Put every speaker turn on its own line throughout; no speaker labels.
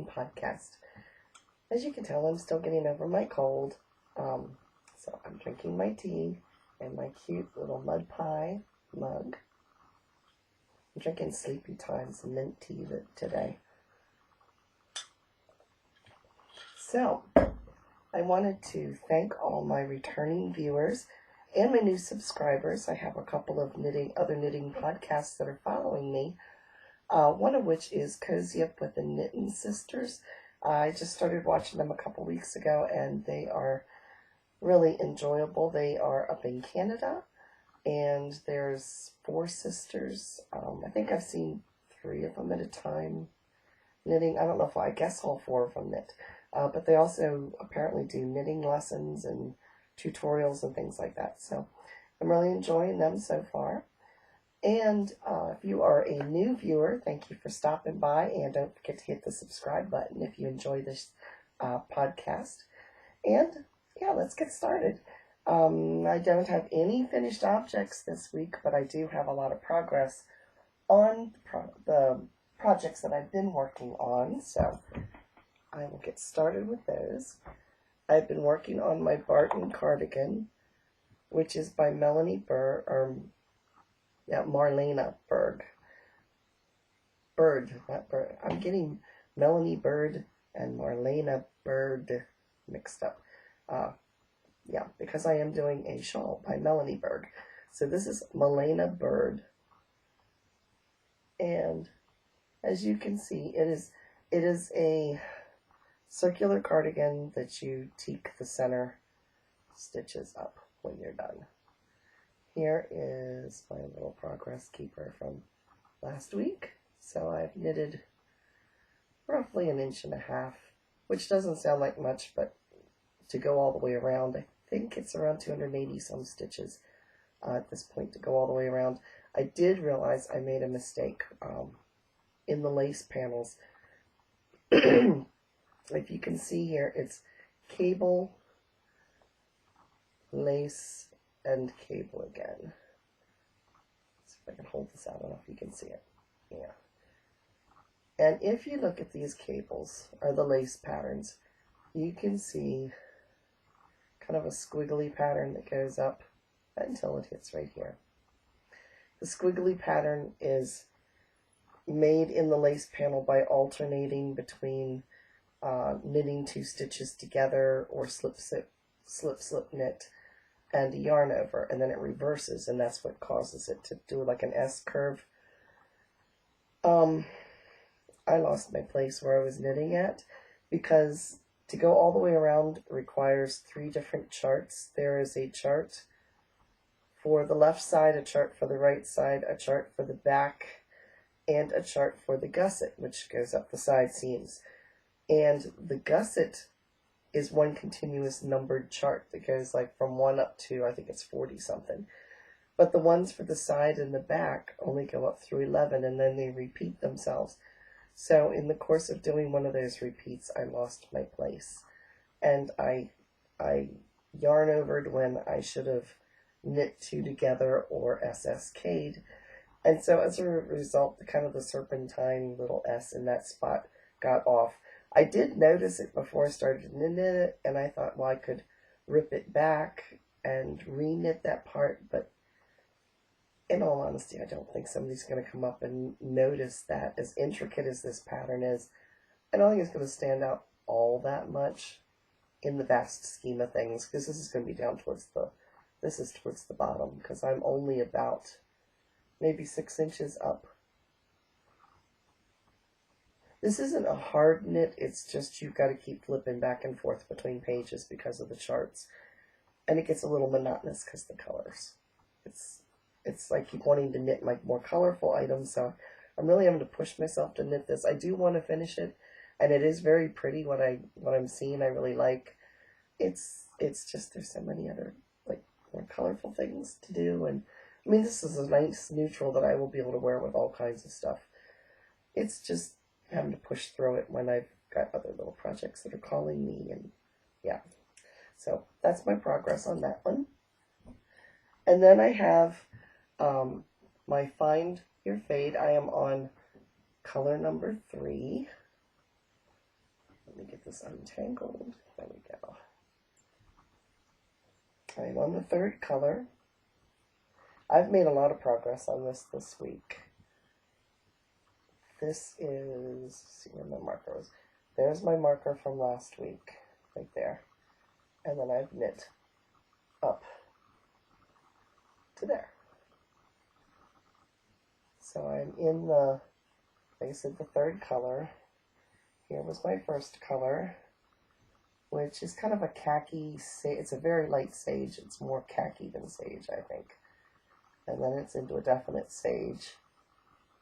podcast. As you can tell, I'm still getting over my cold. So I'm drinking my tea and my cute little mud pie mug. I'm drinking Sleepy Times mint tea today. So, I wanted to thank all my returning viewers and my new subscribers. I have a couple of other knitting podcasts that are following me. One of which is Cozy Up with the Knitting Sisters. I just started watching them a couple weeks ago, and they are really enjoyable. They are up in Canada, and there's 4 sisters. I think I've seen 3 of them at a time knitting. I don't know if I guess all 4 of them knit. But they also apparently do knitting lessons and tutorials and things like that. So I'm really enjoying them so far. And if you are a new viewer, thank you for stopping by. And don't forget to hit the subscribe button if you enjoy this podcast. And yeah, let's get started. I don't have any finished objects this week, but I do have a lot of progress on the projects that I've been working on. So I will get started with those. I've been working on my Barton cardigan, which is by Milena Bird. Not Bird. I'm getting Milena Bird and Milena Bird mixed up. Because I am doing a shawl by Milena Bird. So this is Milena Bird. And as you can see, it is a circular cardigan that you teak the center stitches up when you're done. Here is my little progress keeper from last week. So I've knitted roughly 1.5 inches, which doesn't sound like much, but to go all the way around, I think it's around 280 some stitches at this point to go all the way around. I did realize I made a mistake in the lace panels. If you can see here, it's cable, lace, and cable again. Let's see if I can hold this out. I don't know if you can see it. Yeah. And if you look at these cables, or the lace patterns, you can see kind of a squiggly pattern that goes up until it hits right here. The squiggly pattern is made in the lace panel by alternating between knitting 2 stitches together or slip slip knit and yarn over, and then it reverses, and that's what causes it to do like an S curve. I lost my place where I was knitting at, because to go all the way around requires 3 different charts. There is a chart for the left side, a chart for the right side, a chart for the back, and a chart for the gusset, which goes up the side seams. And the gusset is one continuous numbered chart that goes like from 1 up to, I think it's 40 something. But the ones for the side and the back only go up through 11, and then they repeat themselves. So in the course of doing one of those repeats, I lost my place. And I yarn overed when I should have knit 2 together or SSK'd. And so as a result, the serpentine little S in that spot got off. I did notice it before I started to knit it, and I thought, well, I could rip it back and re-knit that part, but in all honesty, I don't think somebody's going to come up and notice that. As intricate as this pattern is, I don't think it's going to stand out all that much in the vast scheme of things, because this is going to be down towards the bottom, because I'm only about maybe 6 inches up. This isn't a hard knit, it's just you've got to keep flipping back and forth between pages because of the charts. And it gets a little monotonous because of the colors. It's like keep wanting to knit like more colorful items, so I'm really having to push myself to knit this. I do want to finish it, and it is very pretty. What I'm seeing, I really like. It's just there's so many other like more colorful things to do, and I mean this is a nice neutral that I will be able to wear with all kinds of stuff. It's just having to push through it when I've got other little projects that are calling me, and yeah. So that's my progress on that one. And then I have my Find Your Fade. I am on color number 3. Let me get this untangled. There we go. I'm on the third color. I've made a lot of progress on this week. This is, let's see where my marker was. There's my marker from last week, right there. And then I've knit up to there. So I'm in the, like I said, the third color. Here was my first color, which is kind of a khaki, it's a very light sage. It's more khaki than sage, I think. And then it's into a definite sage.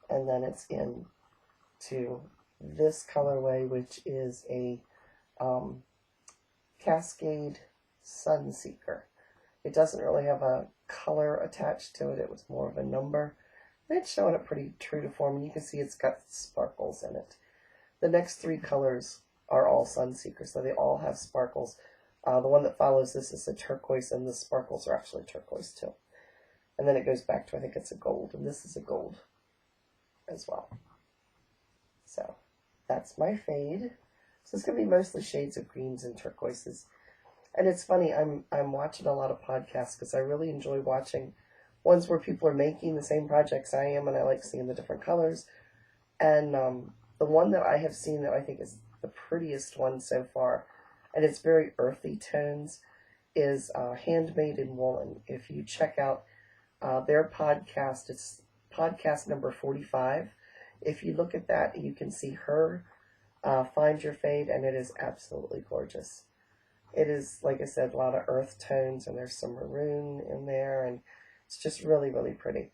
And then it's into this colorway, which is a Cascade Sunseeker. It doesn't really have a color attached to it. It was more of a number. It's showing it pretty true to form. You can see it's got sparkles in it. The next three colors are all Sunseekers, so they all have sparkles. The one that follows this is a turquoise, and the sparkles are actually turquoise too. And then it goes back to, I think it's a gold, and this is a gold as well. So that's my fade. So it's going to be mostly shades of greens and turquoises. And it's funny, I'm watching a lot of podcasts because I really enjoy watching ones where people are making the same projects I am, and I like seeing the different colors. And the one that I have seen that I think is the prettiest one so far, and it's very earthy tones, is Handmade in Woolen. If you check out their podcast, it's podcast number 45. If you look at that, you can see her Find Your Fade, and it is absolutely gorgeous. It is, like I said, a lot of earth tones, and there's some maroon in there, and it's just really, really pretty.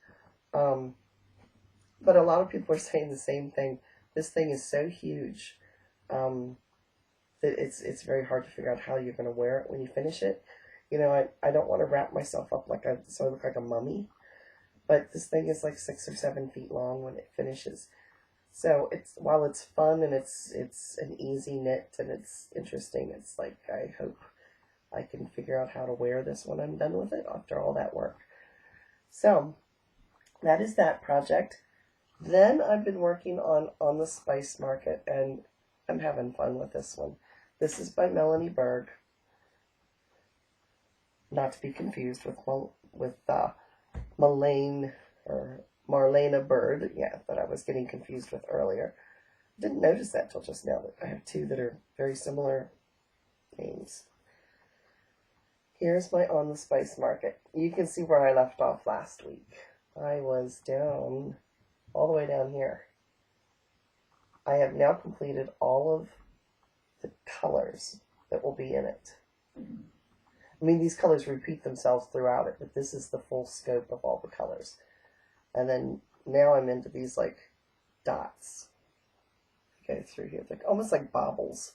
But a lot of people are saying the same thing. This thing is so huge that it's very hard to figure out how you're going to wear it when you finish it. You know, I don't want to wrap myself up so I look like a mummy. But this thing is like 6 or 7 feet long when it finishes. So while it's fun and it's an easy knit and it's interesting, it's like I hope I can figure out how to wear this when I'm done with it after all that work. So that is that project. Then I've been working on the Spice Market, and I'm having fun with this one. This is by Milena Bird, not to be confused with Milena Bird, yeah, that I was getting confused with earlier. Didn't notice that till just now, that I have two that are very similar names. Here's my On the Spice Market. You can see where I left off last week. I was down, all the way down here. I have now completed all of the colors that will be in it. I mean, these colors repeat themselves throughout it, but this is the full scope of all the colors. And then now I'm into these like dots. Go through here, like almost like baubles.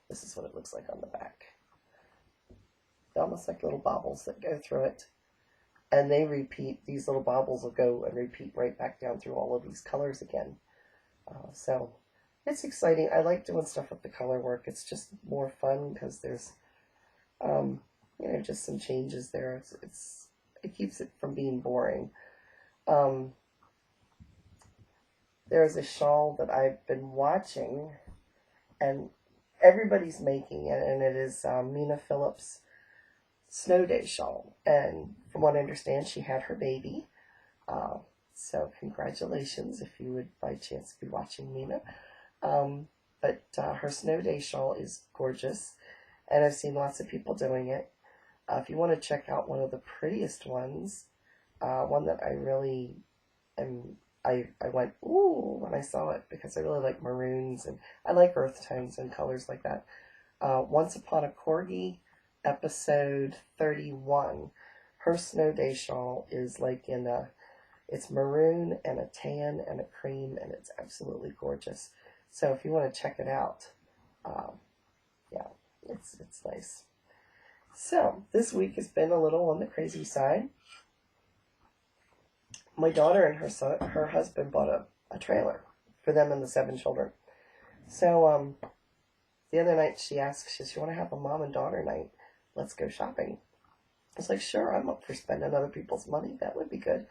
This is what it looks like on the back. Almost like little baubles that go through it. And they repeat, these little baubles will go and repeat right back down through all of these colors again. So it's exciting. I like doing stuff with the color work. It's just more fun because there's, you know, just some changes there. It keeps it from being boring. There's a shawl that I've been watching, and everybody's making it, and it is Mina Phillips' Snow Day shawl. And from what I understand, she had her baby. So congratulations if you would by chance be watching Mina. But her Snow Day shawl is gorgeous, and I've seen lots of people doing it. If you want to check out one of the prettiest ones, one that I really am, I went, ooh, when I saw it, because I really like maroons, and I like earth tones and colors like that. Once Upon a Corgi, episode 31. Her Snow Day shawl is like it's maroon and a tan and a cream, and it's absolutely gorgeous. So if you want to check it out, yeah, it's nice. So this week has been a little on the crazy side. My daughter and her husband bought a trailer for them and the 7 children. So the other night she asked, she says, "You want to have a mom and daughter night? Let's go shopping." I was like, "Sure, I'm up for spending other people's money. That would be good."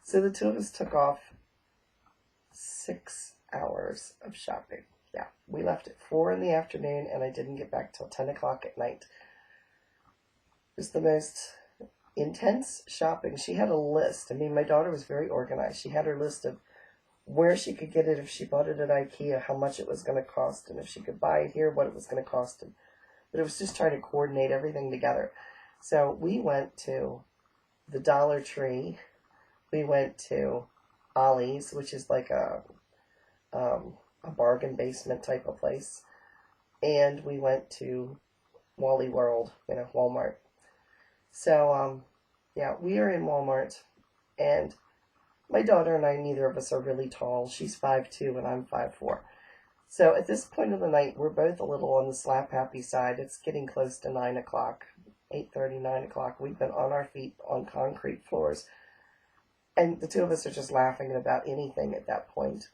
So the two of us took off 6 hours of shopping. Yeah, we left at 4 in the afternoon, and I didn't get back till 10 o'clock at night. It was the most intense shopping. She had a list. I mean, my daughter was very organized. She had her list of where she could get it if she bought it at IKEA, how much it was going to cost, and if she could buy it here, what it was going to cost. But it was just trying to coordinate everything together. So we went to the Dollar Tree. We went to Ollie's, which is like a bargain basement type of place. And we went to Wally World, Walmart. So, yeah, we are in Walmart, and my daughter and I, neither of us are really tall. She's 5'2", and I'm 5'4". So at this point of the night, we're both a little on the slap happy side. It's getting close to 9 o'clock, 8:30, 9 o'clock. We've been on our feet on concrete floors, and the two of us are just laughing about anything at that point.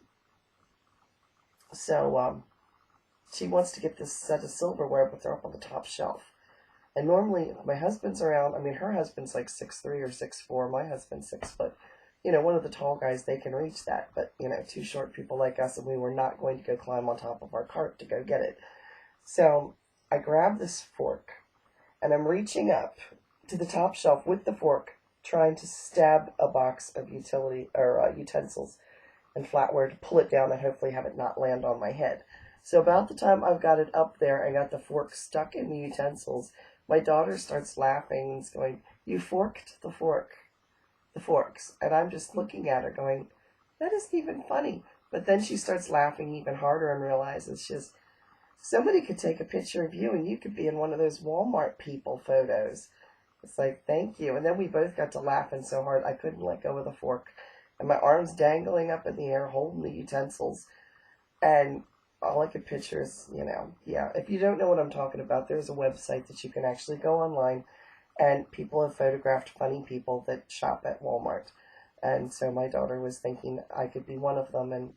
So she wants to get this set of silverware, but they're up on the top shelf. And normally, my husband's around. I mean, her husband's like 6'3" or 6'4". My husband's 6 foot. One of the tall guys, they can reach that. But, two short people like us, and we were not going to go climb on top of our cart to go get it. So I grab this fork, and I'm reaching up to the top shelf with the fork, trying to stab a box of utensils and flatware to pull it down and hopefully have it not land on my head. So about the time I've got it up there and got the fork stuck in the utensils, my daughter starts laughing and going, "You forked the forks." And I'm just looking at her going, that isn't even funny. But then she starts laughing even harder and realizes somebody could take a picture of you and you could be in one of those Walmart people photos. It's like, thank you. And then we both got to laughing so hard I couldn't let go of the fork. And my arms dangling up in the air holding the utensils. And all I could picture is, yeah, if you don't know what I'm talking about, there's a website that you can actually go online, and people have photographed funny people that shop at Walmart. And so my daughter was thinking I could be one of them, and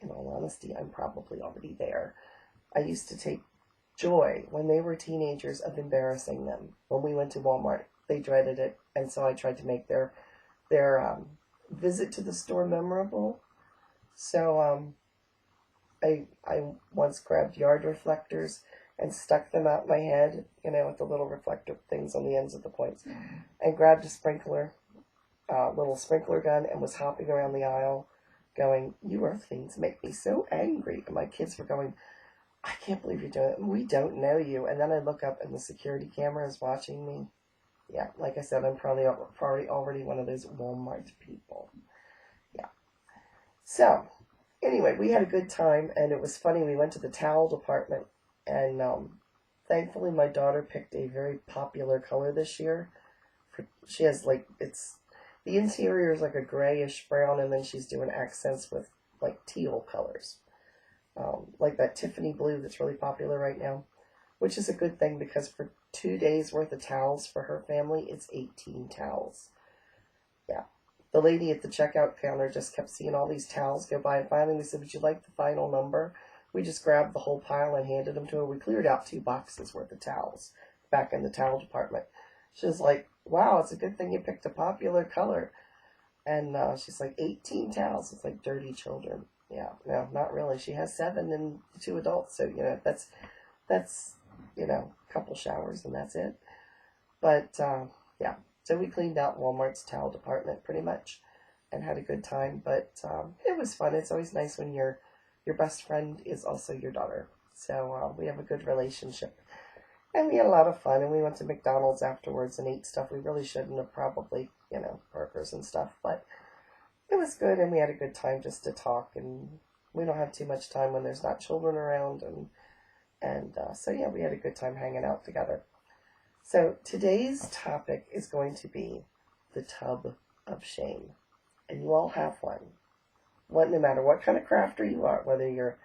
in all honesty, I'm probably already there. I used to take joy when they were teenagers of embarrassing them. When we went to Walmart, they dreaded it, and so I tried to make their visit to the store memorable. So I once grabbed yard reflectors and stuck them out my head, with the little reflector things on the ends of the points, and grabbed a little sprinkler gun, and was hopping around the aisle going, "You earth things make me so angry." And my kids were going, "I can't believe you're doing it. We don't know you." And then I look up and the security camera is watching me. Yeah, like I said, I'm probably already one of those Walmart people. Yeah. So, anyway, we had a good time, and it was funny. We went to the towel department, and thankfully my daughter picked a very popular color this year. She has the interior is like a grayish brown, and then she's doing accents with like teal colors. Like that Tiffany blue that's really popular right now, which is a good thing because for 2 days worth of towels for her family, it's 18 towels. Yeah. The lady at the checkout counter just kept seeing all these towels go by, and finally we said, "Would you like the final number?" We just grabbed the whole pile and handed them to her. We cleared out 2 boxes worth of towels back in the towel department. She was like, "Wow, it's a good thing you picked a popular color." And she's like, 18 towels. It's like dirty children. Yeah, no, not really. She has 7 and 2 adults, so that's a couple showers and that's it. But yeah, so we cleaned out Walmart's towel department pretty much, and had a good time. But it was fun. It's always nice when your best friend is also your daughter. So we have a good relationship, and we had a lot of fun. And we went to McDonald's afterwards and ate stuff we really shouldn't have, probably, burgers and stuff, but it was good, and we had a good time just to talk. And we don't have too much time when there's not children around, and so yeah, we had a good time hanging out together. So today's topic is going to be the tub of shame, and you all have one. No matter what kind of crafter you are, whether you're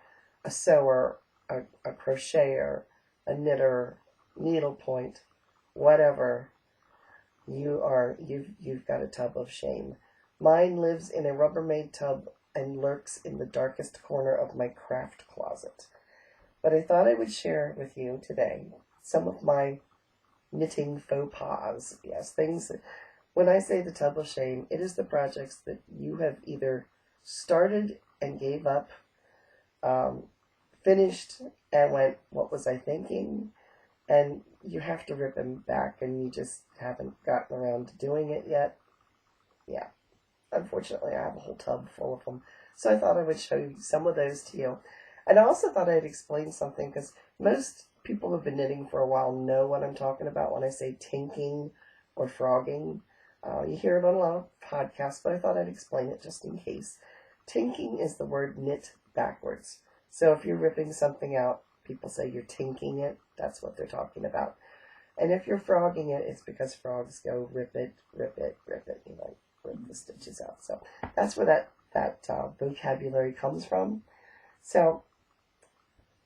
a sewer, a crocheter, a knitter, needlepoint, whatever, you've got a tub of shame. Mine lives in a Rubbermaid tub and lurks in the darkest corner of my craft closet. But I thought I would share with you today some of my knitting faux pas. Yes, things that, when I say the tub of shame, it is the projects that you have either started and gave up, finished and went, what was I thinking? And you have to rip them back, and you just haven't gotten around to doing it yet. Yeah, unfortunately, I have a whole tub full of them. So I thought I would show you some of those to you. And I also thought I'd explain something, because most people who've been knitting for a while know what I'm talking about when I say tinking or frogging. You hear it on a lot of podcasts, but I thought I'd explain it just in case. Tinking is the word knit backwards. So if you're ripping something out, people say you're tinking it. That's what they're talking about. And if you're frogging it, it's because frogs go rip it, rip it, rip it, you know, rip the stitches out. So that's where that vocabulary comes from. So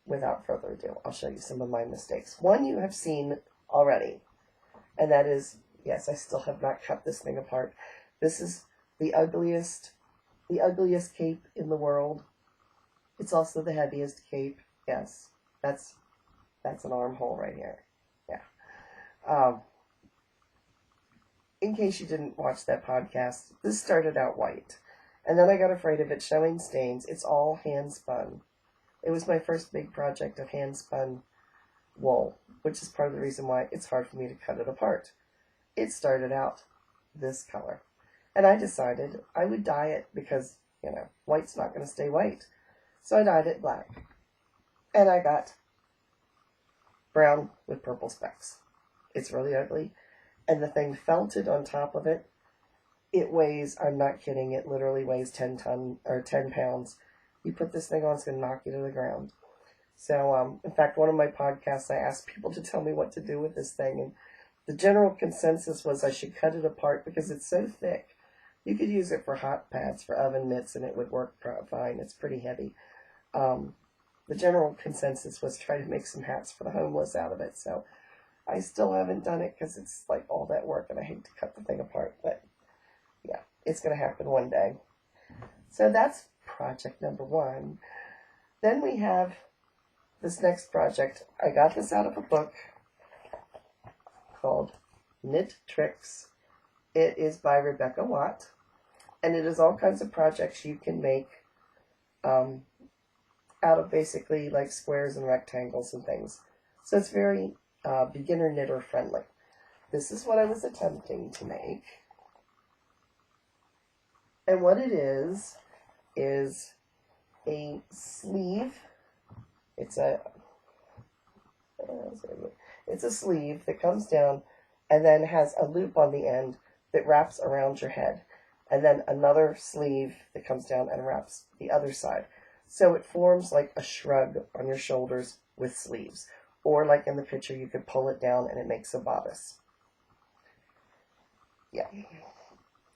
without further ado, I'll show you some of my mistakes. One you have seen already, and that is, yes, I still have not cut this thing apart. This is the ugliest cape in the world. It's also the heaviest cape. Yes, that's an armhole right here. Yeah. In case you didn't watch that podcast, this started out white, and then I got afraid of it showing stains. It's all hand spun. It was my first big project of hand spun wool, which is part of the reason why it's hard for me to cut it apart. It started out this color, and I decided I would dye it because, you know, white's not going to stay white. So I dyed it black, and I got brown with purple specks. It's really ugly, and the thing felted on top of it. It weighs, I'm not kidding, it literally weighs 10 pounds. You put this thing on, it's going to knock you to the ground. So, in fact, one of my podcasts, I asked people to tell me what to do with this thing, and the general consensus was I should cut it apart because it's so thick. You could use it for hot pads, for oven mitts, and it would work fine. It's pretty heavy. The general consensus was try to make some hats for the homeless out of it. So I still haven't done it because it's like all that work, and I hate to cut the thing apart. But yeah, it's going to happen one day. So that's project number one. Then we have this next project. I got this out of a book called Knit Tricks. It is by Rebecca Watt, and it is all kinds of projects you can make out of basically like squares and rectangles and things. So it's very beginner knitter friendly. This is what I was attempting to make. And what it is a sleeve. It's a sleeve that comes down and then has a loop on the end that wraps around your head. And then another sleeve that comes down and wraps the other side. So it forms like a shrug on your shoulders with sleeves. Or like in the picture, you could pull it down and it makes a bodice. Yeah.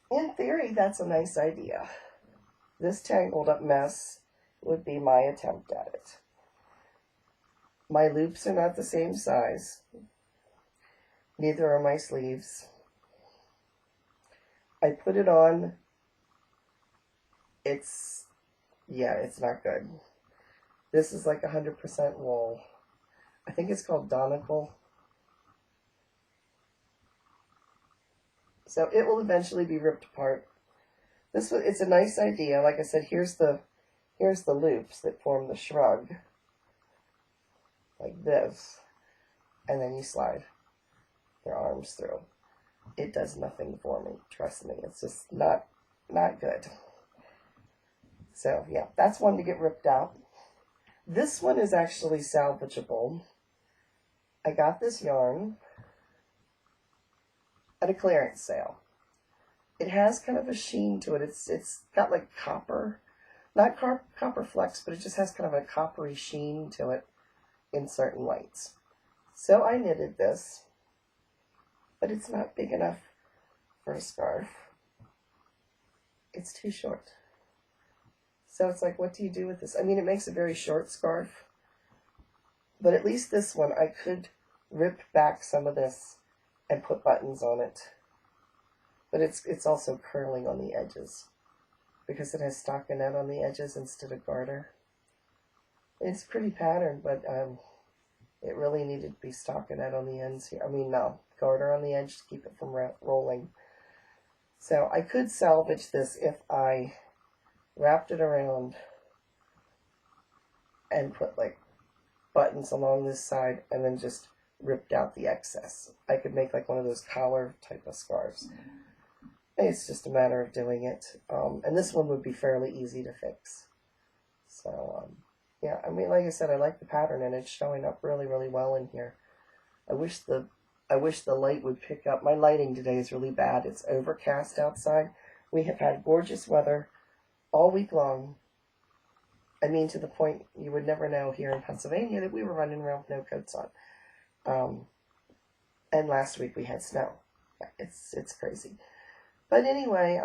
In theory, that's a nice idea. This tangled up mess would be my attempt at it. My loops are not the same size. Neither are my sleeves. I put it on. It's not good. This is like 100% wool. I think it's called Donegal. So it will eventually be ripped apart. It's a nice idea. Like I said, here's the loops that form the shrug. Like this. And then you slide your arms through. It does nothing for me. Trust me. It's just not good. So yeah, that's one to get ripped out. This one is actually salvageable. I got this yarn at a clearance sale. It has kind of a sheen to it. It's got like copper, not copper flecks, but it just has kind of a coppery sheen to it in certain lights. So I knitted this, but it's not big enough for a scarf. It's too short. So it's like, what do you do with this? I mean, it makes a very short scarf, but at least this one, I could rip back some of this and put buttons on it. But it's also curling on the edges because it has stockinette on the edges instead of garter. It's a pretty pattern, but it really needed to be stockinette on the ends here. I mean, no, garter on the edge to keep it from rolling. So I could salvage this if I wrapped it around and put like buttons along this side and then just ripped out the excess. I could make like one of those collar type of scarves. It's just a matter of doing it. And this one would be fairly easy to fix. So, yeah, I mean, like I said, I like the pattern and it's showing up really, really well in here. I wish the light would pick up. My lighting today is really bad. It's overcast outside. We have had gorgeous weather all week long. I mean, to the point you would never know here in Pennsylvania that we were running around with no coats on. And last week we had snow. Yeah, it's crazy. But anyway,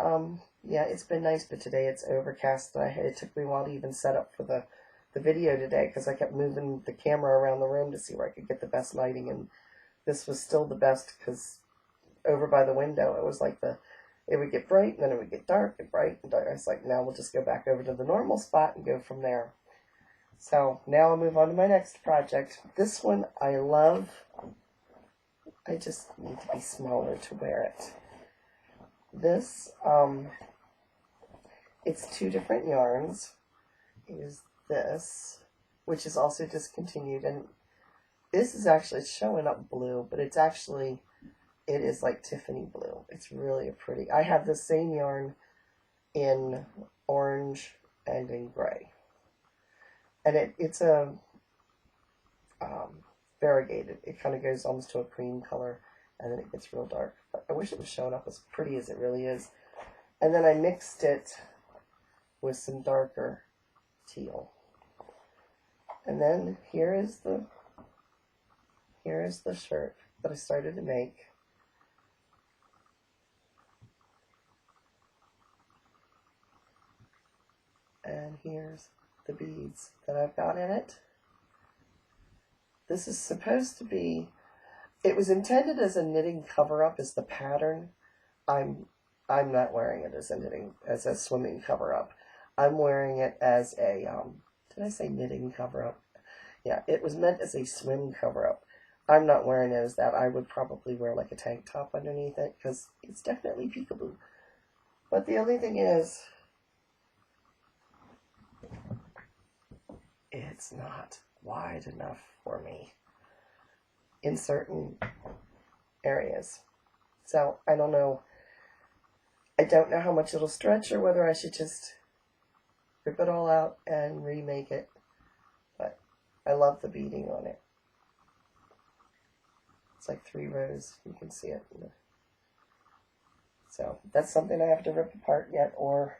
yeah, it's been nice, but today it's overcast. It took me a while to even set up for the video today because I kept moving the camera around the room to see where I could get the best lighting, and this was still the best because over by the window it was like it would get bright and then it would get dark and bright and dark. I was like, now we'll just go back over to the normal spot and go from there. So now I'll move on to my next project. This one I love. I just need to be smaller to wear it. This, it's two different yarns. It is this, which is also discontinued, and this is actually showing up blue, but it is like Tiffany blue. It's really pretty. I have the same yarn in orange and in gray, and it's a variegated. It kind of goes almost to a cream color, and then it gets real dark. But I wish it was showing up as pretty as it really is. And then I mixed it with some darker teal. And then here is the shirt that I started to make. And here's the beads that I've got in it. This is supposed to be, it was intended as a knitting cover-up as the pattern. I'm not wearing it as a swimming cover-up. I'm wearing it as a, did I say knitting cover-up? Yeah, it was meant as a swim cover-up. I'm not wearing it as that. I would probably wear like a tank top underneath it because it's definitely peekaboo. But the only thing is, it's not wide enough for me in certain areas. So I don't know. I don't know how much it'll stretch or whether I should just rip it all out and remake it. But I love the beading on it. It's like 3 rows. You can see it. So that's something I have to rip apart yet or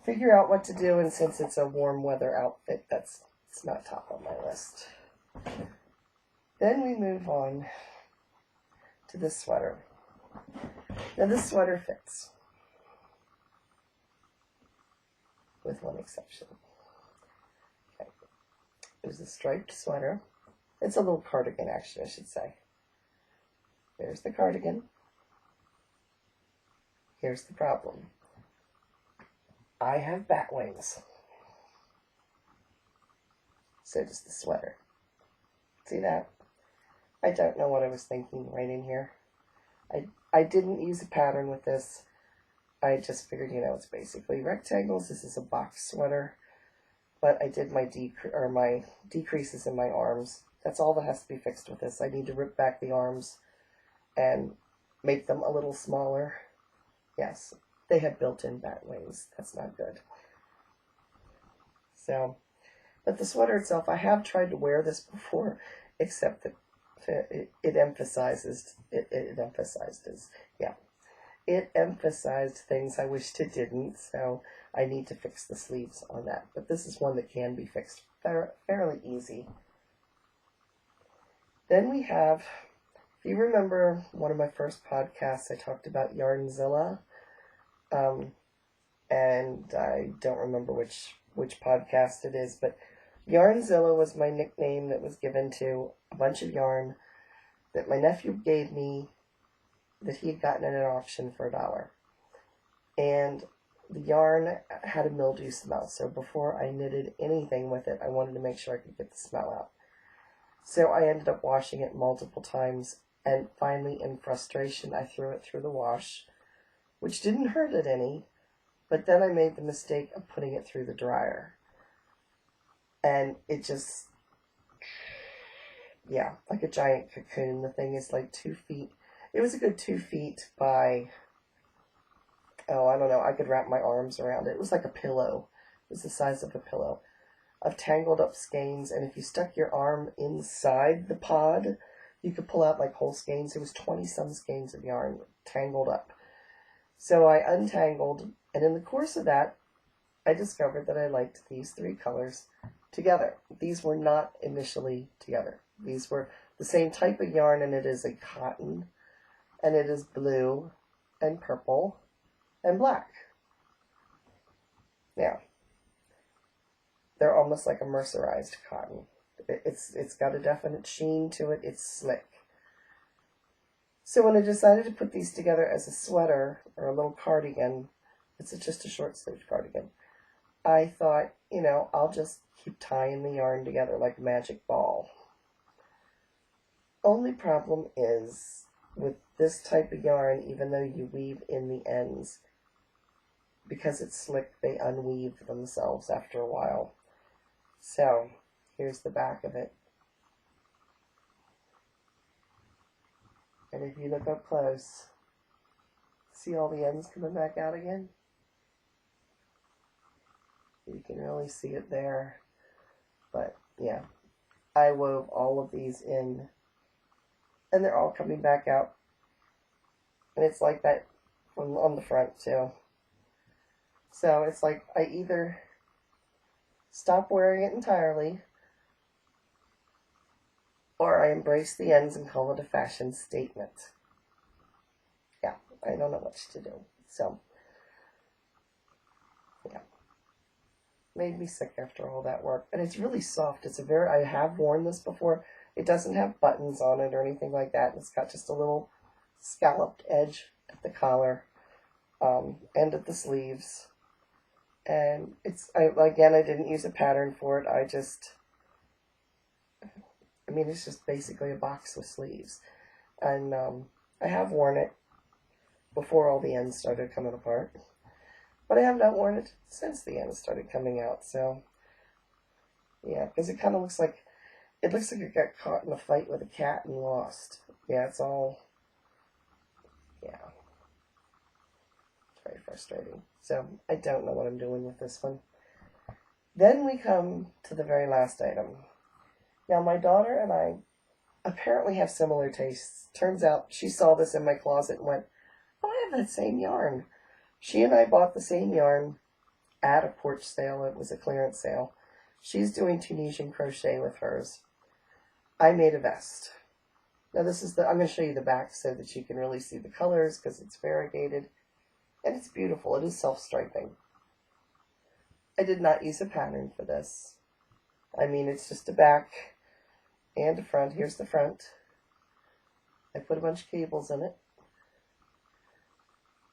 figure out what to do. And since it's a warm weather outfit, it's not top on my list. Then we move on to this sweater. Now this sweater fits, with one exception. Okay. It was a striped sweater. It's a little cardigan, actually, I should say. There's the cardigan. Here's the problem. I have bat wings. So does the sweater. See that? I don't know what I was thinking right in here. I didn't use a pattern with this. I just figured, it's basically rectangles. This is a box sweater. But I did my decreases in my arms. That's all that has to be fixed with this. I need to rip back the arms and make them a little smaller. Yes, they had built-in bat wings. That's not good. So, but the sweater itself, I have tried to wear this before, except that it emphasized things I wished it didn't, so I need to fix the sleeves on that. But this is one that can be fixed fairly easy. Then we have, if you remember one of my first podcasts, I talked about Yarnzilla, and I don't remember which podcast it is, but Yarnzilla was my nickname that was given to a bunch of yarn that my nephew gave me that he had gotten at an auction for $1. And the yarn had a mildew smell, so before I knitted anything with it, I wanted to make sure I could get the smell out. So I ended up washing it multiple times, and finally, in frustration, I threw it through the wash, which didn't hurt it any, but then I made the mistake of putting it through the dryer. And it just, yeah, like a giant cocoon. The thing is like 2 feet. It was a good 2 feet by, oh, I don't know, I could wrap my arms around it. It was like a pillow. It was the size of a pillow of tangled up skeins. And if you stuck your arm inside the pod, you could pull out like whole skeins. It was 20 some skeins of yarn tangled up. So I untangled, and in the course of that, I discovered that I liked these 3 colors together. These were not initially together. These were the same type of yarn, and it is a cotton, and it is blue and purple and black. Now, they're almost like a mercerized cotton. It's got a definite sheen to it. It's slick. So when I decided to put these together as a sweater or a little cardigan, it's just a short-sleeved cardigan, I thought, you know, I'll just keep tying the yarn together like a magic ball. Only problem is, with this type of yarn, even though you weave in the ends, because it's slick, they unweave themselves after a while. So, here's the back of it. And if you look up close, see all the ends coming back out again? You can really see it there. But, yeah, I wove all of these in, and they're all coming back out. And it's like that on the front, too. So, it's like I either stop wearing it entirely, or I embrace the ends and call it a fashion statement. Yeah, I don't know what to do. So, yeah. Made me sick after all that work. And it's really soft. I have worn this before. It doesn't have buttons on it or anything like that. It's got just a little scalloped edge at the collar, and at the sleeves. And again, I didn't use a pattern for it. It's just basically a box with sleeves. And I have worn it before all the ends started coming apart. But I have not worn it since the ends started coming out. So, yeah, because it kind of looks like it got caught in a fight with a cat and lost. Yeah, it's all, yeah. It's very frustrating. So, I don't know what I'm doing with this one. Then we come to the very last item. Now, my daughter and I apparently have similar tastes. Turns out she saw this in my closet and went, oh, I have that same yarn. She and I bought the same yarn at a porch sale. It was a clearance sale. She's doing Tunisian crochet with hers. I made a vest. Now I'm going to show you the back so that you can really see the colors, because it's variegated. And it's beautiful. It is self-striping. I did not use a pattern for this. It's just a back and a front. Here's the front. I put a bunch of cables in it.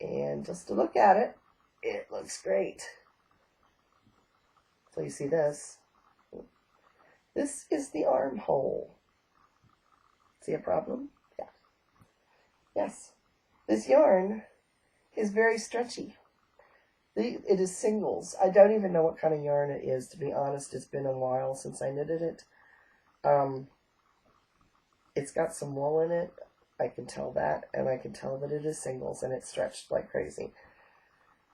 And just to look at it, it looks great. So you see this. This is the armhole. See a problem? Yeah. Yes. This yarn is very stretchy. It is singles. I don't even know what kind of yarn it is, to be honest. It's been a while since I knitted it. It's got some wool in it. I can tell that, and I can tell that it is singles, and it's stretched like crazy.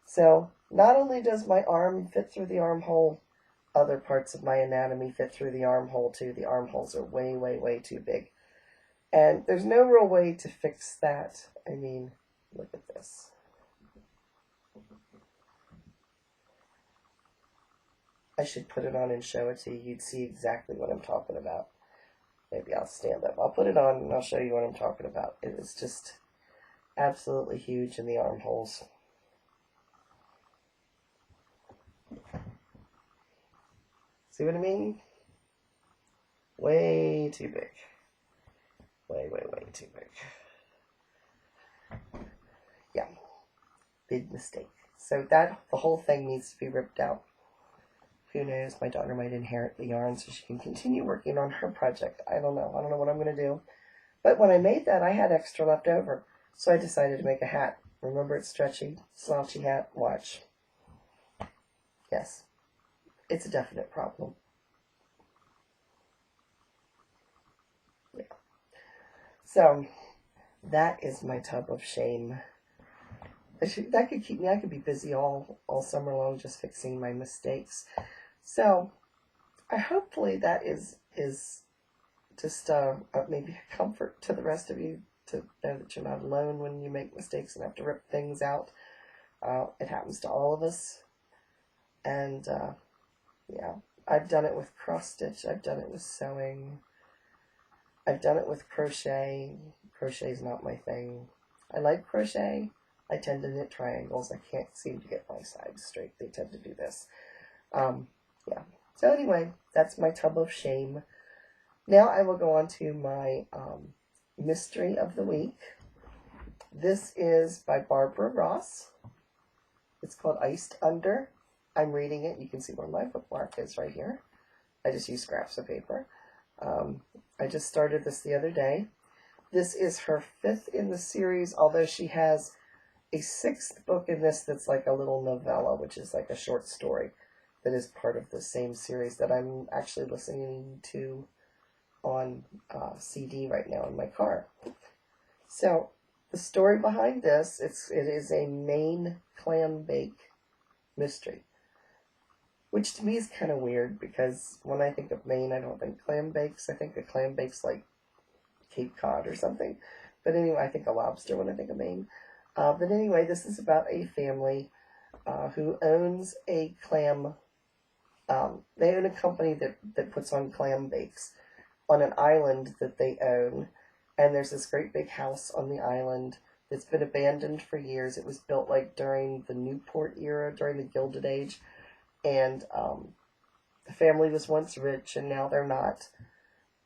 So, not only does my arm fit through the armhole, other parts of my anatomy fit through the armhole too. The armholes are way, way, way too big. And there's no real way to fix that. Look at this. I should put it on and show it to you. You'd see exactly what I'm talking about. Maybe I'll stand up. I'll put it on and I'll show you what I'm talking about. It is just absolutely huge in the armholes. See what I mean? Way too big. Way, way, way too big. Yeah. Big mistake. So the whole thing needs to be ripped out. Who knows? My daughter might inherit the yarn so she can continue working on her project. I don't know. I don't know what I'm going to do. But when I made that, I had extra left over. So I decided to make a hat. Remember, it's stretchy, slouchy hat. Watch. Yes. It's a definite problem. So that is my tub of shame. That could keep me, I could be busy all summer long just fixing my mistakes. So hopefully that is just maybe a comfort to the rest of you to know that you're not alone when you make mistakes and have to rip things out. It happens to all of us. And yeah, I've done it with cross stitch. I've done it with sewing. I've done it with crochet. Crochet is not my thing. I like crochet. I tend to knit triangles. I can't seem to get my sides straight. They tend to do this. Yeah. So anyway, that's my tub of shame. Now I will go on to my mystery of the week. This is by Barbara Ross. It's called Icy Under. I'm reading it. You can see where my bookmark is right here. I just use scraps of paper. I just started this the other day. This is her 5th in the series, although she has a 6th book in this that's like a little novella, which is like a short story that is part of the same series that I'm actually listening to on CD right now in my car. So the story behind this, it is a Maine clam bake mystery, which to me is kind of weird because when I think of Maine, I don't think clam bakes. I think of clam bakes like Cape Cod or something. But anyway, I think of lobster when I think of Maine. But anyway, this is about a family who owns a clam. They own a company that puts on clam bakes on an island that they own. And there's this great big house on the island that's been abandoned for years. It was built like during the Newport era, during the Gilded Age. And the family was once rich and now they're not.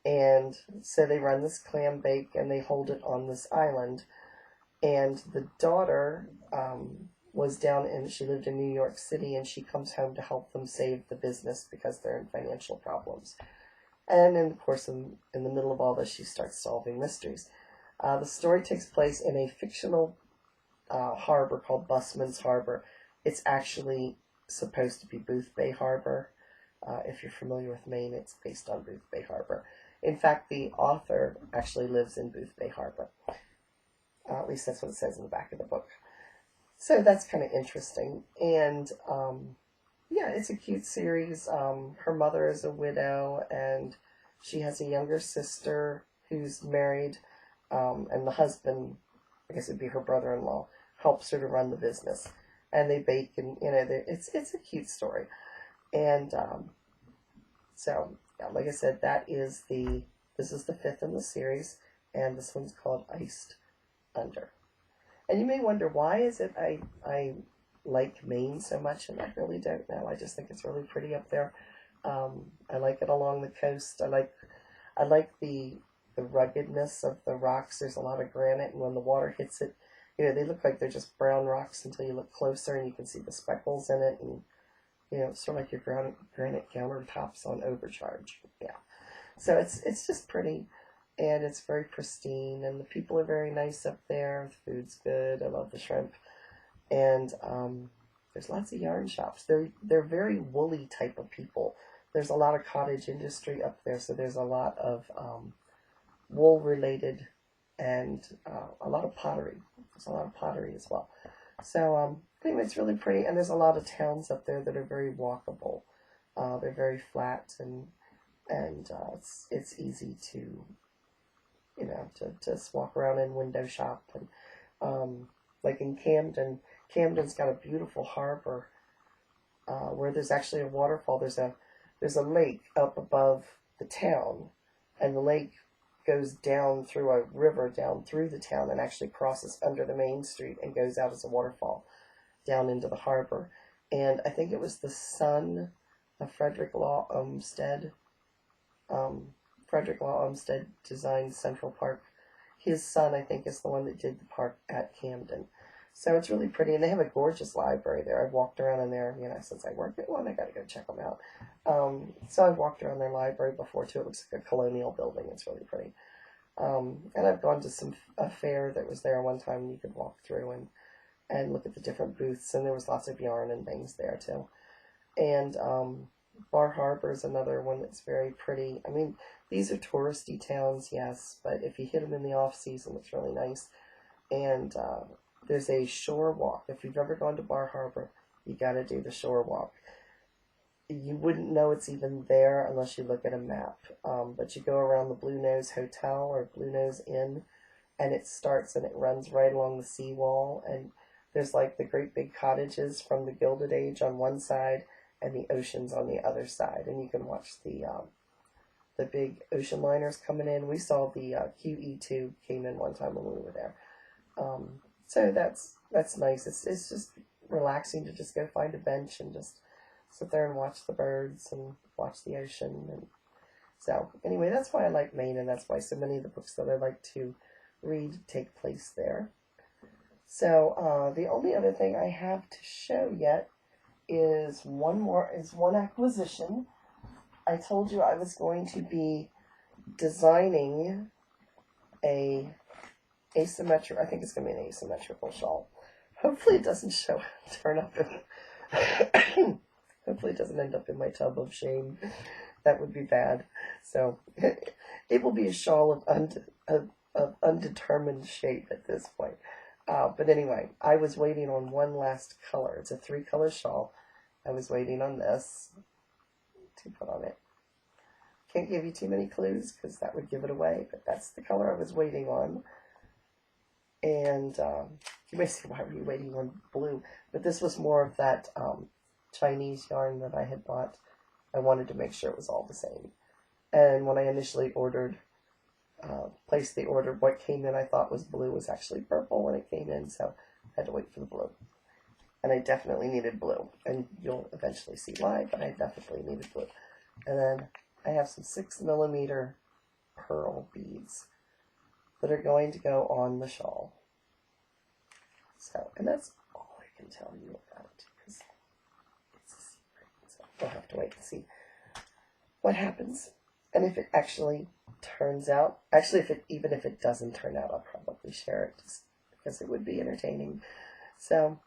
And so they run this clam bake and they hold it on this island. And the daughter was down she lived in New York City, and she comes home to help them save the business because they're in financial problems. And of course, in the middle of all this, she starts solving mysteries. The story takes place in a fictional harbor called Busman's Harbor. It's actually supposed to be Booth Bay Harbor. If you're familiar with Maine, it's based on Booth Bay Harbor. In fact, the author actually lives in Booth Bay Harbor. At least that's what it says in the back of the book. So that's kind of interesting. And yeah, it's a cute series. Her mother is a widow, and she has a younger sister who's married, and the husband, I guess it'd be her brother-in-law, helps her to run the business. And they bake, and it's a cute story. And so, yeah, like I said, this is the 5th in the series, and this one's called Icy Under. And you may wonder, why is it I like Maine so much? And I really don't know. I just think it's really pretty up there. I like it along the coast. I like the ruggedness of the rocks. There's a lot of granite, and when the water hits it, they look like they're just brown rocks until you look closer and you can see the speckles in it, and it's sort of like your granite countertops on overcharge. Yeah. So it's just pretty, and it's very pristine, and the people are very nice up there. The food's good. I love the shrimp. And there's lots of yarn shops. They're very woolly type of people. There's a lot of cottage industry up there, so there's a lot of wool related, and a lot of pottery. There's a lot of pottery as well. So anyway, it's really pretty, and there's a lot of towns up there that are very walkable. They're very flat, and it's easy to to just walk around and window shop. And like in Camden's got a beautiful harbor where there's actually a waterfall. There's a lake up above the town, and the lake goes down through a river down through the town and actually crosses under the main street and goes out as a waterfall down into the harbor. And I think it was the son of Frederick Law Olmsted. Frederick Law Olmsted designed Central Park. His son, I think, is the one that did the park at Camden. So it's really pretty, and they have a gorgeous library there. I've walked around in there, since I work at one. I got to go check them out. So I've walked around their library before, too. It looks like a colonial building. It's really pretty. And I've gone to a fair that was there one time, and you could walk through and look at the different booths, and there was lots of yarn and things there, too. And Bar Harbor is another one that's very pretty. I mean, these are touristy towns, yes, but if you hit them in the off season, it's really nice. And there's a shore walk. If you've ever gone to Bar Harbor, you got to do the shore walk. You wouldn't know it's even there unless you look at a map. But you go around the Blue Nose Hotel or Blue Nose Inn, and it starts and it runs right along the seawall. And there's like the great big cottages from the Gilded Age on one side and the oceans on the other side. And you can watch the big ocean liners coming in. We saw the QE2 came in one time when we were there. So that's nice. It's just relaxing to just go find a bench and just sit there and watch the birds and watch the ocean. And so anyway, that's why I like Maine, and that's why so many of the books that I like to read take place there. So the only other thing I have to show yet is one acquisition. I told you I was going to be designing a asymmetrical, I think it's going to be an asymmetrical shawl. Hopefully it doesn't turn up in, hopefully it doesn't end up in my tub of shame. That would be bad. So it will be a shawl of undetermined shape at this point. But anyway, I was waiting on one last color. It's a 3-color shawl. I was waiting on this to put on it. Can't give you too many clues because that would give it away, but that's the color I was waiting on. And you may say, why were you waiting on blue? But this was more of that Chinese yarn that I had bought. I wanted to make sure it was all the same. And when I initially placed the order, what came in I thought was blue was actually purple when it came in, so I had to wait for the blue. And I definitely needed blue, and you'll eventually see why, but I definitely needed blue. And then I have some 6mm pearl beads that are going to go on the shawl. So, and that's all I can tell you about it, because it's a secret. So we'll have to wait and see what happens. And if it actually turns out, actually, even if it doesn't turn out, I'll probably share it just because it would be entertaining. So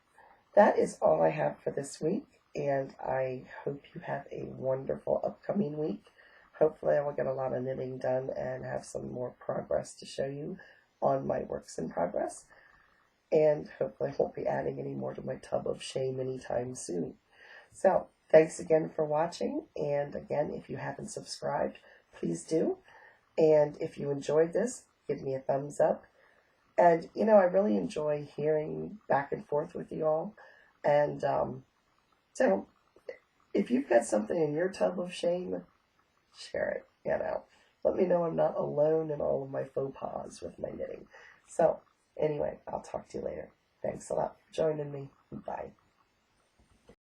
that is all I have for this week, and I hope you have a wonderful upcoming week. Hopefully I will get a lot of knitting done and have some more progress to show you on my works in progress. And hopefully I won't be adding any more to my tub of shame anytime soon. So thanks again for watching, and again, if you haven't subscribed, please do. And if you enjoyed this, give me a thumbs up. And, you know, I really enjoy hearing back and forth with you all. And so if you've got something in your tub of shame, share it, you know. Let me know I'm not alone in all of my faux pas with my knitting. So anyway, I'll talk to you later. Thanks a lot for joining me. Bye.